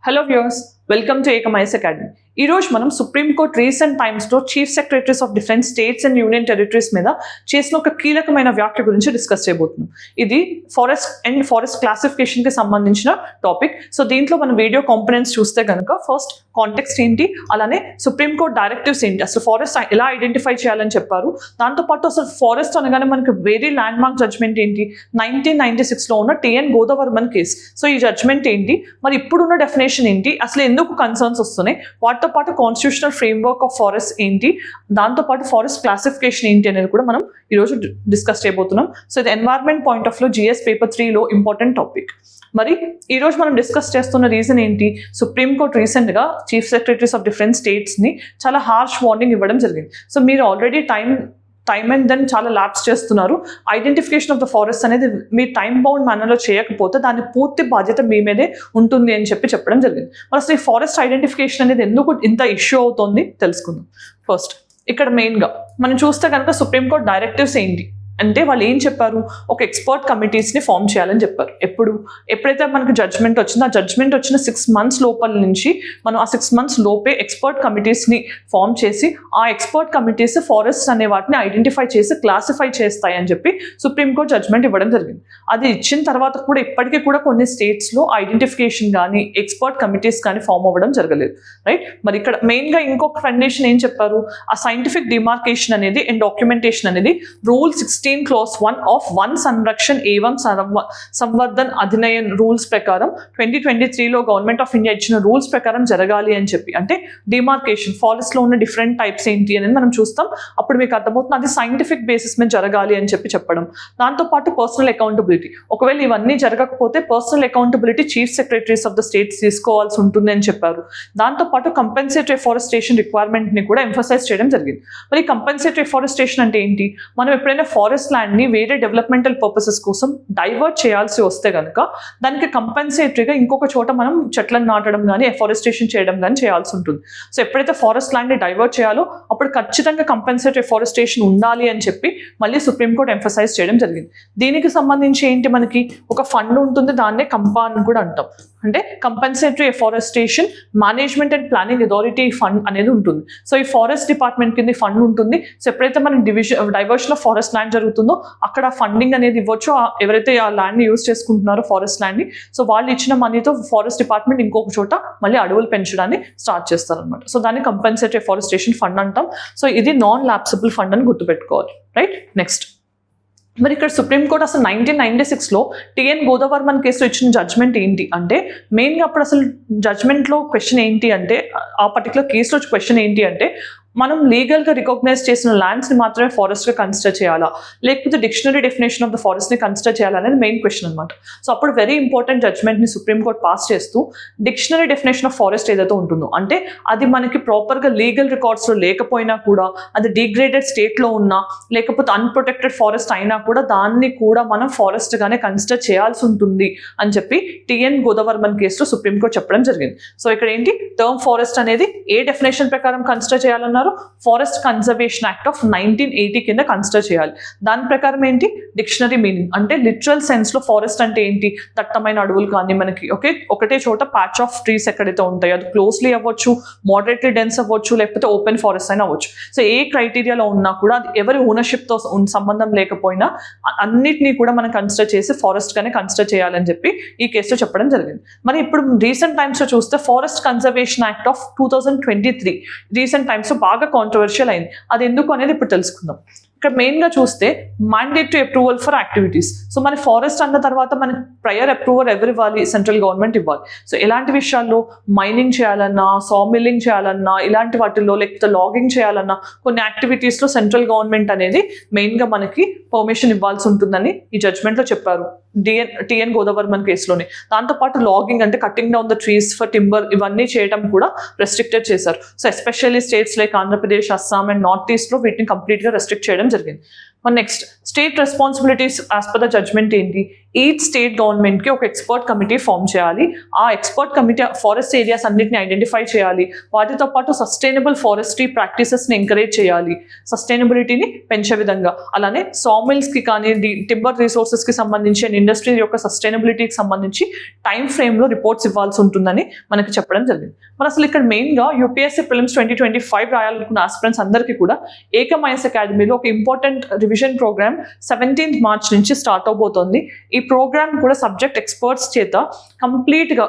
Hello viewers, welcome to Ekamais Academy. ఈ రోజు మనం సుప్రీం కోర్ట్ రీసెంట్ టైమ్స్లో chief secretaries of different states and union territories మీద చేసిన ఒక కీలకమైన వ్యాఖ్య గురించి డిస్కస్ చేయబోతున్నాం. ఇది ఫారెస్ట్ క్లాసిఫికేషన్కి సంబంధించిన టాపిక్. సో దీంట్లో మన వీడియో కాంపోనెంట్స్ చూస్తే కనుక ఫస్ట్ కాంటెక్స్ట్ ఏంటి, అలానే సుప్రీం కోర్ట్ డైరెక్టివ్స్ ఏంటి, అసలు ఫారెస్ట్ ఎలా ఐడెంటిఫై చేయాలని చెప్పారు. దాంతోపాటు అసలు ఫారెస్ట్ అనగానే మనకి వెరీ ల్యాండ్ మార్క్ జడ్జ్మెంట్ ఏంటి, 1996లో ఉన్న టిఎన్ గోదావర్మన్ కేస్. సో ఈ జడ్జ్మెంట్ ఏంటి, మరి ఇప్పుడున్న డెఫినేషన్ ఏంటి, అసలు ఎందుకు కన్సర్న్స్ వస్తున్నాయి, వాటితో పాటు కాన్స్టిట్యూషనల్ ఫ్రేమ్వర్క్ ఆఫ్ ఫారెస్ట్ ఏంటి, దాంతోపాటు ఫారెస్ట్ క్లాసిఫికేషన్ ఏంటి అనేది కూడా మనం ఈరోజు డిస్కస్ చేయబోతున్నాం. సో ఇది ఎన్వైర్న్మెంట్ పాయింట్ ఆఫ్ లో జిఎస్ పేపర్ 3లో ఇంపార్టెంట్ టాపిక్. మరి ఈరోజు మనం డిస్కస్ చేస్తున్న రీజన్ ఏంటి, సుప్రీం కోర్ట్ రీసెంట్గా చీఫ్ సెక్రటరీస్ ఆఫ్ డిఫరెంట్ స్టేట్స్ని చాలా హార్ష్ వార్నింగ్ ఇవ్వడం జరిగింది. సో మీరు ఆల్రెడీ టైమ్ అండ్ దెన్ చాలా ల్యాబ్స్ చేస్తున్నారు. ఐడెంటిఫికేషన్ ఆఫ్ ద ఫారెస్ట్ అనేది మీ టైం బౌండ్ మేనర్లో చేయకపోతే దాని పూర్తి బాధ్యత మీ మీదే ఉంటుంది అని చెప్పడం జరిగింది. మరి అసలు ఈ ఫారెస్ట్ ఐడెంటిఫికేషన్ అనేది ఎందుకు ఇంత ఇష్యూ అవుతుంది తెలుసుకుందాం. ఫస్ట్ ఇక్కడ మెయిన్గా మనం చూస్తే కనుక సుప్రీం కోర్ట్ డైరెక్టివ్స్ ఏంటి అంటే వాళ్ళు ఏం చెప్పారు, ఒక ఎక్స్పర్ట్ కమిటీస్ని ఫామ్ చేయాలని చెప్పారు. ఎప్పుడైతే మనకు జడ్జ్మెంట్ వచ్చిందో ఆ జడ్జ్మెంట్ వచ్చిన 6 months లోపల నుంచి మనం ఆ 6 months లోపే ఎక్స్పర్ట్ కమిటీస్ని ఫామ్ చేసి ఆ ఎక్స్పర్ట్ కమిటీస్ ఫారెస్ట్ అనే వాటిని ఐడెంటిఫై చేసి క్లాసిఫై చేస్తాయని చెప్పి సుప్రీంకోర్టు జడ్జ్మెంట్ ఇవ్వడం జరిగింది. అది ఇచ్చిన తర్వాత కూడా ఇప్పటికీ కూడా కొన్ని స్టేట్స్లో ఐడెంటిఫికేషన్ కానీ ఎక్స్పర్ట్ కమిటీస్ కానీ ఫామ్ అవ్వడం జరగలేదు, రైట్. మరి ఇక్కడ మెయిన్గా ఇంకొక కండిషన్ ఏం చెప్పారు, ఆ సైంటిఫిక్ డిమార్కేషన్ అనేది అండ్ డాక్యుమెంటేషన్ అనేది rule 16 Clause 1 of Van Sanrakshan Evam Samvardhan Adhiniyam rules ప్రకారం 2023లో గవర్నమెంట్ ఆఫ్ ఇండియా ఇచ్చిన రూల్స్ ప్రకారం జరగాలి అని చెప్పి, అంటే డిమార్కేషన్ ఫారెస్ట్లో ఉన్న డిఫరెంట్ టైప్స్ ఏంటి అనేది మనం చూస్తాం. అప్పుడు మీకు అర్థమవుతుంది అది సైంటిఫిక్ బేసిస్ మీద జరగాలి అని చెప్పడం. దాంతోపాటు పర్సనల్ అకౌంటబిలిటీ, ఒకవేళ ఇవన్నీ జరగకపోతే personal accountability chief secretaries of the states తీసుకోవాల్సి ఉంటుంది అని చెప్పారు. దాంతోపాటు కంపెన్సేటరీ ఫారెస్టేషన్ రిక్వైర్మెంట్ని కూడా ఎంఫసైజ్ చేయడం జరిగింది. మరి కంపెన్సేటరీ ఫారెస్టేషన్ అంటే ఏంటి, మనం ఎప్పుడైనా ఫారెస్ట్ ల్యాండ్ని వేరే డెవలప్మెంటల్ పర్పసెస్ కోసం డైవర్ట్ చేయాల్సి వస్తే కనుక దానికి కంపెన్సేటరీగా ఇంకొక చోట మనం చెట్లను నాటడం కానీ ఎఫారెస్టేషన్ చేయడం కానీ చేయాల్సి ఉంటుంది. సో ఎప్పుడైతే ఫారెస్ట్ ల్యాండ్ని డైవర్ట్ చేయాలో అప్పుడు ఖచ్చితంగా కంపెన్సేటరీ ఫారెస్టేషన్ ఉండాలి అని చెప్పి మళ్ళీ సుప్రీంకోర్టు ఎంఫసైజ్ చేయడం జరిగింది. దీనికి సంబంధించి ఏంటి, మనకి ఒక ఫండ్ ఉంటుంది, దాన్నే కంపా అని కూడా అంటాం. అంటే compensatory afforestation management and planning authority fund అనేది ఉంటుంది. సో ఈ ఫారెస్ట్ డిపార్ట్మెంట్ కింద ఫండ్ ఉంటుంది. సో ఎప్పుడైతే మనం డైవర్షన్ ఆఫ్ ఫారెస్ట్ ల్యాండ్ జరుగుతుందో అక్కడ ఫండింగ్ అనేది ఇవ్వచ్చు ఎవరైతే ఆ ల్యాండ్ని యూజ్ చేసుకుంటున్నారో ఫారెస్ట్ ల్యాండ్ని. సో వాళ్ళు ఇచ్చిన మనీతో ఫారెస్ట్ డిపార్ట్మెంట్ ఇంకొక చోట మళ్ళీ అడవులు పెంచడాన్ని స్టార్ట్ చేస్తారనమాట. సో దాన్ని కంపెన్సేటరీ ఎఫారెస్టేషన్ ఫండ్ అంటాం. సో ఇది నాన్ ల్యాప్సబుల్ ఫండ్ అని గుర్తుపెట్టుకోవాలి, రైట్. నెక్స్ట్, మరి ఇక్కడ సుప్రీంకోర్టు అసలు 1996లో టిఎన్ గోదావర్మన్ కేసులో ఇచ్చిన జడ్జ్మెంట్ ఏంటి అంటే, మెయిన్గా అప్పుడు అసలు జడ్జ్మెంట్లో క్వశ్చన్ ఏంటి అంటే, ఆ పర్టికులర్ కేసులో క్వశ్చన్ ఏంటి అంటే, మనం లీగల్గా రికగ్నైజ్ చేసిన ల్యాండ్స్ని మాత్రమే ఫారెస్ట్గా కన్సిడర్ చేయాలా, లేకపోతే డిక్షనరీ డెఫినేషన్ ఆఫ్ ద ఫారెస్ట్ని కన్సిడర్ చేయాలా అనేది మెయిన్ క్వశ్చన్ అనమాట. సో అప్పుడు వెరీ ఇంపార్టెంట్ జడ్జ్మెంట్ని సుప్రీంకోర్టు పాస్ చేస్తూ డిక్షనరీ డెఫినేషన్ ఆఫ్ ఫారెస్ట్ ఏదైతే ఉంటుందో, అంటే అది మనకి ప్రాపర్గా లీగల్ రికార్డ్స్లో లేకపోయినా కూడా, అది డిగ్రేడెడ్ స్టేట్లో ఉన్నా లేకపోతే అన్ప్రొటెక్టెడ్ ఫారెస్ట్ అయినా కూడా దాన్ని కూడా మనం ఫారెస్ట్గానే కన్సిడర్ చేయాల్సి ఉంటుంది అని చెప్పి టిఎన్ గోదావర్మన్ కేసులో సుప్రీంకోర్టు చెప్పడం జరిగింది. సో ఇక్కడ ఏంటి, టర్మ్ ఫారెస్ట్ అనేది ఏ డెఫినేషన్ ప్రకారం కన్సిడర్ చేయాలన్నారు, ఫారెస్ట్ కన్జర్వేషన్ యాక్ట్ ఆఫ్ 1980 కింద కన్సిడర్ చేయాలి. దాని ప్రకారం ఏంటి, డిక్షనరీ మీనింగ్ అంటే లిటరల్ సెన్స్ లో ఫారెస్ట్ అంటే ఏంటి, దట్టమైన అడవులు కానీ మనకి ఒకటే చోట ప్యాచ్ ఆఫ్ ట్రీస్ ఎక్కడైతే ఉంటాయో అది క్లోజ్లీ అవ్వచ్చు, మోడరేట్లీ డెన్స్ అవ్వచ్చు, లేకపోతే ఓపెన్ ఫారెస్ట్ అయినా అవ్వచ్చు. సో ఏ క్రైటీరియాలో ఉన్నా కూడా అది ఎవరి ఓనర్షిప్తో సంబంధం లేకపోయినా అన్నిటినీ కూడా మనం కన్సిడర్ చేసి ఫారెస్ట్ గానే కన్సిడర్ చేయాలని చెప్పి ఈ కేసులో చెప్పడం జరిగింది. మరి ఇప్పుడు రీసెంట్ టైమ్స్ లో చూస్తే forest conservation act of 2023 recent times లో బాగా కాంట్రవర్షియల్ అయింది. అది ఎందుకు అనేది ఇప్పుడు తెలుసుకుందాం. ఇక్కడ మెయిన్గా చూస్తే mandatory approval for activities. So మన ఫారెస్ట్ అన్న తర్వాత మనకి ప్రయర్ అప్రూవల్ ఎవరు ఇవ్వాలి, సెంట్రల్ గవర్నమెంట్ ఇవ్వాలి. సో ఎలాంటి విషయాల్లో మైనింగ్ చేయాలన్నా, సా మిల్లింగ్ చేయాలన్నా, ఇలాంటి వాటిల్లో లేకపోతే లాగింగ్ చేయాలన్నా కొన్ని యాక్టివిటీస్లో సెంట్రల్ గవర్నమెంట్ అనేది మెయిన్గా మనకి పర్మిషన్ ఇవ్వాల్సి ఉంటుందని ఈ జడ్జ్మెంట్లో చెప్పారు టిఎన్ గోదావర్మన్ కేసులోనే. దాంతోపాటు లాగింగ్ అంటే cutting down the trees for timber ఇవన్నీ చేయడం కూడా రెస్ట్రిక్టెడ్ చేశారు. So especially states like Andhra Pradesh, Assam and north ఈస్ట్లో వీటిని కంప్లీట్గా రెస్ట్రిక్ట్ చేయడం జరిగింది. మన next state responsibilities as per the judgement ఏంటి, ఈచ్ స్టేట్ గవర్నమెంట్కి ఒక ఎక్స్పర్ట్ కమిటీ ఫామ్ చేయాలి. ఆ ఎక్స్పర్ట్ కమిటీ ఫారెస్ట్ ఏరియాస్ అన్నిటిని ఐడెంటిఫై చేయాలి. వాటితో పాటు సస్టైనబుల్ ఫారెస్ట్రీ ప్రాక్టీసెస్ని ఎంకరేజ్ చేయాలి, సస్టైనబిలిటీని పెంచే విధంగా. అలానే సామిల్స్కి కానీ టింబర్ రిసోర్సెస్కి సంబంధించి అండ్ ఇండస్ట్రీ యొక్క సస్టైనబిలిటీకి సంబంధించి టైం ఫ్రేమ్లో రిపోర్ట్స్ ఇవ్వాల్సి ఉంటుందని మనకి చెప్పడం జరిగింది. మరి అసలు ఇక్కడ మెయిన్గా యూపీఎస్సీ ప్రిలిమ్స్ 2025 రాయాలనుకున్న ఆస్పిరెంట్స్ అందరికీ కూడా ఏకమ్ ఐఎస్ అకాడమీలో ఒక important revision programme 17th March నుంచి స్టార్ట్ అవబోతోంది. ఈ ప్రోగ్రామ్ కూడా సబ్జెక్ట్ ఎక్స్పర్ట్స్ చేత కంప్లీట్గా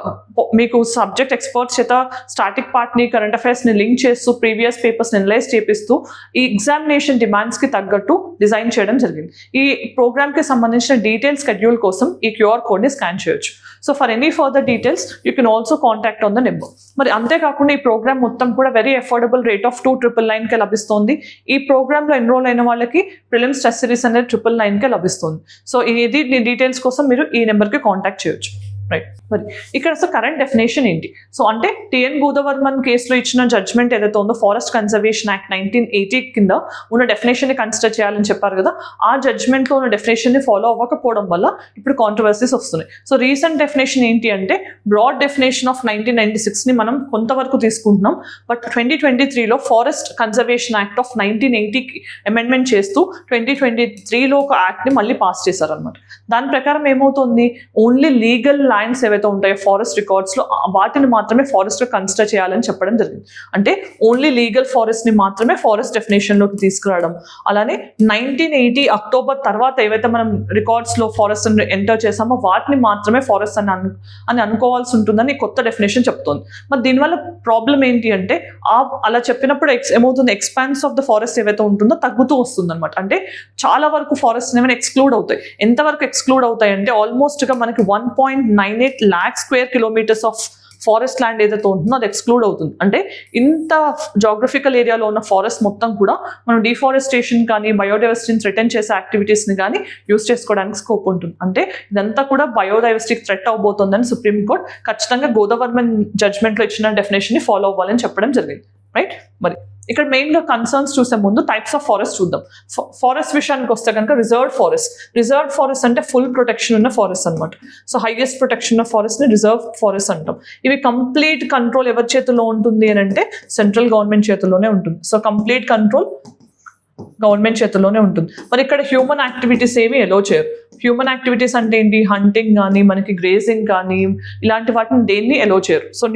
మీకు సబ్జెక్ట్ ఎక్స్పర్ట్స్ చేత స్టాటిక్ పార్ట్ని కరెంట్ అఫైర్స్ని లింక్ చేస్తూ ప్రీవియస్ పేపర్స్ని అనలైజ్ చేపిస్తూ ఈ ఎగ్జామినేషన్ డిమాండ్స్కి తగ్గట్టు డిజైన్ చేయడం జరిగింది. ఈ ప్రోగ్రామ్కి సంబంధించిన డీటెయిల్ స్కెడ్యూల్ కోసం ఈ QR కోడ్ని స్కాన్ చేయొచ్చు. So for any further details you can also contact on the number. మరి అంతేకాకుండా ఈ ప్రోగ్రామ్ మొత్తం కూడా వెరీ అఫోర్డబుల్ రేట్ ఆఫ్ 2,999కే లభిస్తుంది. ఈ ప్రోగ్రామ్లో ఎన్రోల్ అయిన వాళ్ళకి ప్రిలిమ్స్ టెస్ట్ సిరీస్ అనేది 999కే లభిస్తుంది. సో ఇది డీటెయిల్స్ కోసం మీరు ఈ నెంబర్కి కాంటాక్ట్ చేయొచ్చు. రైట్. మరి ఇక్కడ అసలు కరెంట్ డెఫినేషన్ ఏంటి? సో అంటే టిఎన్ బూదవర్మన్ కేసులో ఇచ్చిన జడ్జ్మెంట్ ఏదైతే ఉందో ఫారెస్ట్ కన్జర్వేషన్ యాక్ట్ 1980 కింద ఉన్న డెఫినేషన్ని కన్సిడర్ చేయాలని చెప్పారు కదా, ఆ జడ్జ్మెంట్లో ఉన్న డెఫినేషన్ని ఫాలో అవ్వకపోవడం వల్ల ఇప్పుడు కాంట్రవర్సీస్ వస్తున్నాయి. సో రీసెంట్ డెఫినేషన్ ఏంటి అంటే బ్రాడ్ డెఫినేషన్ ఆఫ్ 1996ని మనం కొంతవరకు తీసుకుంటున్నాం. బట్ 2023లో ఫారెస్ట్ కన్జర్వేషన్ యాక్ట్ ఆఫ్ 1980కి అమెండ్మెంట్ చేస్తూ 2023లో ఒక యాక్ట్ని మళ్ళీ పాస్ చేశారనమాట. దాని ప్రకారం ఏమవుతుంది, ఓన్లీ లీగల్ ల్యాండ్స్ ఏవైతే ఉంటాయో ఫారెస్ట్ రికార్డ్స్లో వాటిని మాత్రమే ఫారెస్ట్గా కన్సిడర్ చేయాలని చెప్పడం జరిగింది. అంటే ఓన్లీ లీగల్ ఫారెస్ట్ని మాత్రమే ఫారెస్ట్ డెఫినేషన్లోకి తీసుకురావడం. అలానే 1980 అక్టోబర్ తర్వాత ఏవైతే మనం రికార్డ్స్లో ఫారెస్ట్ ఎంటర్ చేసామో వాటిని మాత్రమే ఫారెస్ట్ అని అనుకోవాల్సి ఉంటుందని కొత్త డెఫినేషన్ చెప్తోంది. మరి దీనివల్ల ప్రాబ్లం ఏంటి అంటే అలా చెప్పినప్పుడు ఏమవుతుంది, ఎక్స్పాన్స్ ఆఫ్ ద ఫారెస్ట్ ఏవైతే ఉంటుందో తగ్గుతూ వస్తుంది అనమాట. అంటే చాలా వరకు ఫారెస్ట్ ఏమైనా ఎక్స్క్లూడ్ అవుతాయి. ఎంతవరకు ఎక్స్క్లూడ్ అవుతాయి అంటే ఆల్మోస్ట్గా మనకి 1.98 lakh square kilometers of forest land ఏదైతే ఉంటుందో అది ఎక్స్క్లూడ్ అవుతుంది. అంటే ఇంత జాగ్రఫికల్ ఏరియాలో ఉన్న ఫారెస్ట్ మొత్తం కూడా మనం డిఫారెస్టేషన్ కానీ బయోడైవర్సిటీని థ్రెటన్ చేసే యాక్టివిటీస్ని కానీ యూస్ చేసుకోవడానికి స్కోప్ ఉంటుంది. అంటే ఇదంతా కూడా బయోడైవర్సిటీకి థ్రెట్ అవబోతోందని సుప్రీంకోర్టు ఖచ్చితంగా గోదావర్మన్ జడ్జ్మెంట్లో ఇచ్చిన డెఫినేషన్ని ఫాలో అవ్వాలని చెప్పడం జరిగింది. రైట్. మరి ఇక్కడ మెయిన్గా కన్సర్న్స్ చూసే ముందు టైప్స్ ఆఫ్ ఫారెస్ట్ చూద్దాం. ఫారెస్ట్ విషయానికి వస్తే కనుక రిజర్వ్డ్ ఫారెస్ట్ అంటే ఫుల్ ప్రొటెక్షన్ ఉన్న ఫారెస్ట్ అనమాట. సో హైయెస్ట్ ప్రొటెక్షన్ ఉన్న ఫారెస్ట్ని రిజర్వ్ ఫారెస్ట్ అంటాం. ఇవి కంప్లీట్ కంట్రోల్ ఎవరి చేతుల్లో ఉంటుంది అని అంటే సెంట్రల్ గవర్నమెంట్ చేతుల్లోనే ఉంటుంది. సో కంప్లీట్ కంట్రోల్ గవర్నమెంట్ చేతుల్లోనే ఉంటుంది. మరి ఇక్కడ హ్యూమన్ యాక్టివిటీస్ ఏమి ఎలో చేయరు. హ్యూమన్ యాక్టివిటీస్ అంటే ఏంటి, హంటింగ్ కానీ మనకి గ్రేజింగ్ కానీ ఇలాంటి వాటిని దేన్ని ఎలో చేయరు. So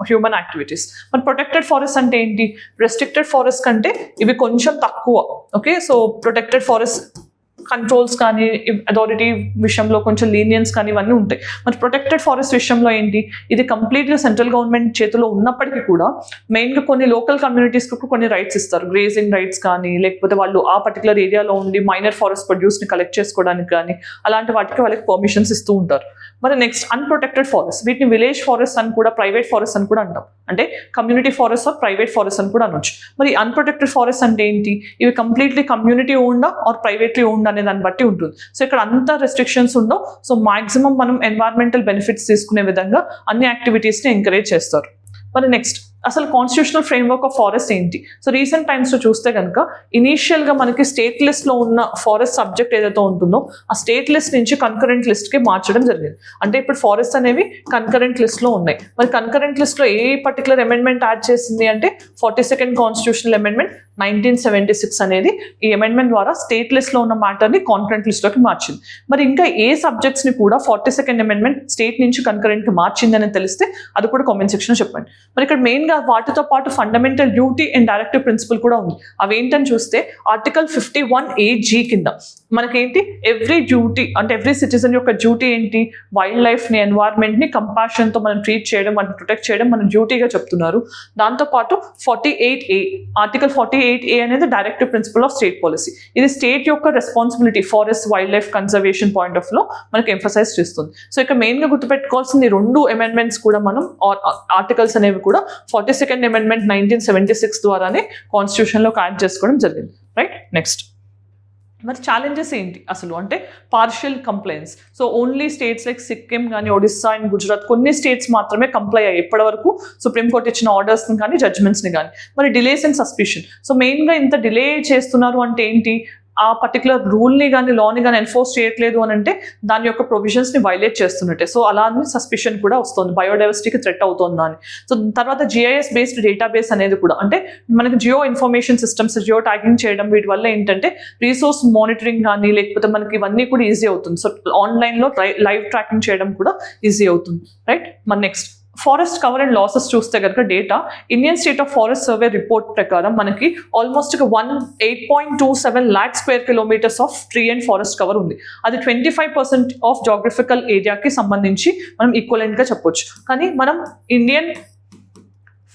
human activities. మరి ప్రొటెక్టెడ్ ఫారెస్ట్ అంటే ఏంటి, రెస్ట్రిక్టెడ్ ఫారెస్ట్ కంటే ఇవి కొంచెం తక్కువ. Okay, so protected forest controls కానీ అథారిటీ విషయంలో కొంచెం లీనియన్స్ కానీ ఇవన్నీ ఉంటాయి. మరి ప్రొటెక్టెడ్ ఫారెస్ట్ విషయంలో ఏంటి, ఇది కంప్లీట్గా సెంట్రల్ గవర్నమెంట్ చేతిలో ఉన్నప్పటికీ కూడా మెయిన్గా కొన్ని లోకల్ కమ్యూనిటీస్కి కొన్ని రైట్స్ ఇస్తారు. గ్రేజింగ్ రైట్స్ కానీ లేకపోతే వాళ్ళు ఆ పర్టికులర్ ఏరియాలో ఉండి మైనర్ ఫారెస్ట్ ప్రొడ్యూస్ని కలెక్ట్ చేసుకోవడానికి కానీ అలాంటి వాటికి వాళ్ళకి పర్మిషన్స్ ఇస్తూ ఉంటారు. మరి నెక్స్ట్ అన్ప్రొటెక్టెడ్ ఫారెస్ట్, వీటిని విలేజ్ ఫారెస్ట్ అని కూడా ప్రైవేట్ ఫారెస్ట్ అని కూడా అంటాం. అంటే community forest or private forest అని కూడా అనొచ్చు. మరి అన్ప్రొటెక్టెడ్ ఫారెస్ట్ అంటే ఏంటి, ఇవి కంప్లీట్లీ కమ్యూనిటీ ఓన్డా ఆర్ ప్రైవేట్లీ ఓన్డ్ అనే దాన్ని బట్టి ఉంటుంది. సో ఇక్కడ అంత రెస్ట్రిక్షన్స్ ఉండవు. సో మాక్సిమం మనం ఎన్వైరన్మెంటల్ బెనిఫిట్స్ తీసుకునే విధంగా అన్ని యాక్టివిటీస్ని ఎంకరేజ్ చేస్తారు. మరి నెక్స్ట్ అసలు కాన్స్టిట్యూషనల్ ఫ్రేమ్వర్క్ ఆఫ్ ఫారెస్ట్ ఏంటి? సో రీసెంట్ టైమ్స్లో చూస్తే కనుక ఇనీషియల్గా మనకి స్టేట్ లిస్ట్లో ఉన్న ఫారెస్ట్ సబ్జెక్ట్ ఏదైతే ఉంటుందో ఆ స్టేట్ లిస్ట్ నుంచి కన్కరెంట్ లిస్ట్కి మార్చడం జరిగింది. అంటే ఇప్పుడు ఫారెస్ట్ అనేవి కన్కరెంట్ లిస్ట్లో ఉన్నాయి. మరి కన్కరెంట్ లిస్ట్లో ఏ పర్టికులర్ అమెండ్మెంట్ యాడ్ చేసింది అంటే 42nd కాన్స్టిట్యూషనల్ అమెండ్మెంట్ 1976 అనేది ఈ అమెండ్మెంట్ ద్వారా స్టేట్ లిస్ట్లో ఉన్న మ్యాటర్ని కాన్కరెంట్ లిస్ట్లోకి మార్చింది. మరి ఇంకా ఏ సబ్జెక్ట్స్ని కూడా 42nd అమెండ్మెంట్ స్టేట్ నుంచి కన్కరెంట్కి మార్చిందని తెలిస్తే అది కూడా కామెంట్ సెక్షన్లో చెప్పండి. మరి ఇక్కడ మెయిన్గా వాటితో పాటు fundamental duty and directive principle కూడా ఉంది. అవేంటని చూస్తే ఆర్టికల్ 51(a)(g) కింద మనకేంటి ఎవ్రీ డ్యూటీ అంటే ఎవ్రీ సిటిజన్ యొక్క డ్యూటీ ఏంటి, వైల్డ్ లైఫ్ని ఎన్వైర్న్మెంట్ని కంపాషన్తో మనం ట్రీట్ చేయడం మనం ప్రొటెక్ట్ చేయడం మన డ్యూటీగా చెప్తున్నారు. దాంతోపాటు 48A ఆర్టికల్ 48A అనేది directive principle of state policy. ఇది స్టేట్ యొక్క responsibility forest wildlife conservation point of లో మనకి ఎంఫసైజ్ చేస్తుంది. సో ఇక్కడ మెయిన్గా గుర్తుపెట్టుకోవాల్సింది 2 అమెండ్మెంట్స్ కూడా మనం ఆర్టికల్స్ అనేవి కూడా 42nd అమెండ్మెంట్ 1976 ద్వారానే కాన్స్టిట్యూషన్లోకి యాడ్ చేసుకోవడం జరిగింది. రైట్. నెక్స్ట్ మరి ఛాలెంజెస్ ఏంటి అసలు అంటే partial complaints. So only states like Sikkim కానీ ఒడిస్సా అండ్ గుజరాత్ కొన్ని స్టేట్స్ మాత్రమే కంప్లై అయ్యాయి ఇప్పటివరకు సుప్రీంకోర్టు ఇచ్చిన ఆర్డర్స్ని కానీ జడ్జ్మెంట్స్ని కానీ. మరి డిలేస్ అండ్ సస్పిషన్. సో మెయిన్గా ఇంత డిలే చేస్తున్నారు అంటే ఏంటి, ఆ పర్టికులర్ రూల్ని కానీ లాని కానీ ఎన్ఫోర్స్ చేయట్లేదు అని అంటే దాని యొక్క ప్రొవిజన్స్ని వైలేట్ చేస్తున్నట్టే. సో అలానే సస్పిషన్ కూడా వస్తుంది, బయోడైవర్సిటీకి థ్రెట్ అవుతుందా అని. సో తర్వాత GIS బేస్డ్ డేటాబేస్ అనేది కూడా, అంటే మనకి geo information systems, geo tagging చేయడం, వీటి వల్ల ఏంటంటే రీసోర్స్ మానిటరింగ్ కానీ లేకపోతే మనకి ఇవన్నీ కూడా ఈజీ అవుతుంది. సో ఆన్లైన్లో లైవ్ ట్రాకింగ్ చేయడం కూడా ఈజీ అవుతుంది, రైట్. మన next forest cover and losses చూస్తే కనుక data Indian state of forest survey report ప్రకారం మనకి almost 8.27 lakh square kilometers of tree and forest cover ఉంది. అది 25% ఆఫ్ జాగ్రఫికల్ ఏరియాకి సంబంధించి మనం ఈక్వలెంట్గా చెప్పొచ్చు. కానీ మనం ఇండియన్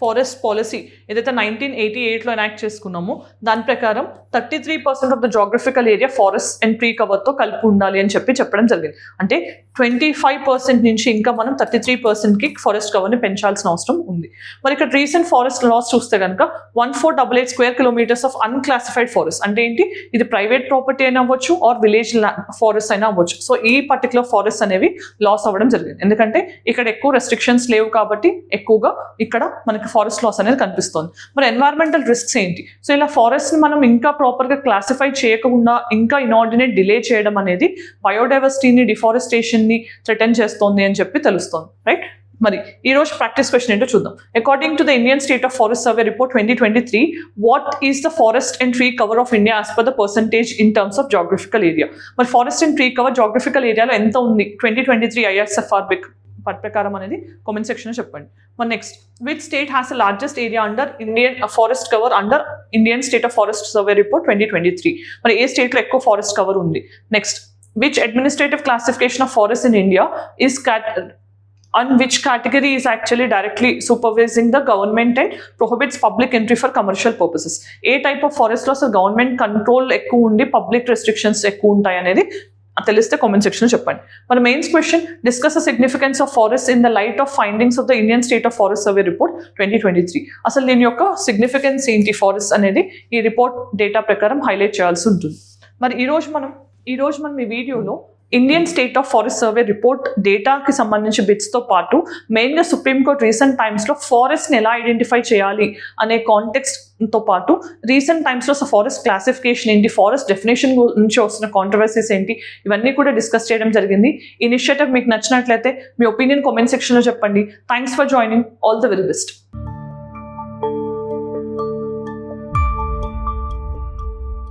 ఫారెస్ట్ పాలసీ ఏదైతే 1988లో ఎనాక్ట్ చేసుకున్నామో దాని ప్రకారం 33% of the geographical area forest and tree కవర్తో కలిపి ఉండాలి అని చెప్పడం జరిగింది. అంటే 25% నుంచి ఇంకా మనం 33%కి ఫారెస్ట్ కవర్ని పెంచాల్సిన అవసరం ఉంది. మరి ఇక్కడ రీసెంట్ ఫారెస్ట్ లాస్ చూస్తే కనుక 1488 square kilometers of unclassified forest, అంటే ఏంటి, ఇది ప్రైవేట్ ప్రాపర్టీ అయినా అవ్వచ్చు ఆర్ విలేజ్ ఫారెస్ట్ అయినా అవ్వచ్చు. సో ఈ పర్టికులర్ ఫారెస్ట్ అనేవి లాస్ అవ్వడం జరిగింది, ఎందుకంటే ఇక్కడ ఎక్కువ రెస్ట్రిక్షన్స్ లేవు కాబట్టి ఎక్కువగా ఇక్కడ మనకి ఫారెస్ట్ లాస్ అనేది కనిపిస్తుంది. మరి ఎన్వైరన్మెంటల్ రిస్క్స్ ఏంటి? సో ఇలా ఫారెస్ట్ని మనం ఇంకా ప్రాపర్గా క్లాసిఫై చేయకుండా ఇంకా ఇనార్డినేట్ డిలే చేయడం అనేది బయోడైవర్సిటీని, డిఫారెస్టేషన్ని థ్రెటన్ చేస్తోంది అని చెప్పి తెలుస్తుంది, రైట్. మరి ఈ రోజు ప్రాక్టీస్ క్వశ్చన్ ఏంటో చూద్దాం. According to the Indian state of forest survey report 2023, what is the forest and tree cover of India as per the percentage in terms of geographical area? మరి forest and tree cover geographical ఏరియాలో ఎంత ఉంది 2023 ISFR ప్రకారం అనేది comment సెక్షన్లో చెప్పండి. మరి next, which state has the largest area under Indian forest cover under Indian state of forest survey report 2023? మరి ఏ స్టేట్లో ఎక్కువ ఫారెస్ట్ కవర్ ఉంది? Next, which administrative classification of forest in India is on which category is actually directly supervising the government and prohibits public entry for commercial purposes? A type of forest లో అసలు government control ఎక్కువ ఉండి public restrictions ఎక్కువ ఉంటాయి అనేది తెలిస్తే comment సెక్షన్లో చెప్పండి. మన mains question, discuss the significance of forest in the light of findings of the Indian state of forest survey report 2023. అసలు దీని యొక్క సిగ్నిఫికెన్స్ ఏంటి ఫారెస్ట్ అనేది ఈ రిపోర్ట్ డేటా ప్రకారం హైలైట్ చేయాల్సి ఉంటుంది. మరి ఈరోజు మనం ఈ వీడియోలో Indian state of forest survey report డేటాకి సంబంధించి బిట్స్తో పాటు మెయిన్గా సుప్రీంకోర్టు రీసెంట్ టైమ్స్లో ఫారెస్ట్ని ఎలా ఐడెంటిఫై చేయాలి అనే కాంటెక్స్ట్తో పాటు రీసెంట్ టైమ్స్లో ఫారెస్ట్ క్లాసిఫికేషన్ ఏంటి, ఫారెస్ట్ డెఫినేషన్ నుంచి వస్తున్న కాంట్రవర్సీస్ ఏంటి, ఇవన్నీ కూడా డిస్కస్ చేయడం జరిగింది. ఇనిషియేటివ్ మీకు నచ్చినట్లయితే మీ ఒపీనియన్ కామెంట్ సెక్షన్లో చెప్పండి. Thanks for joining. All the very best.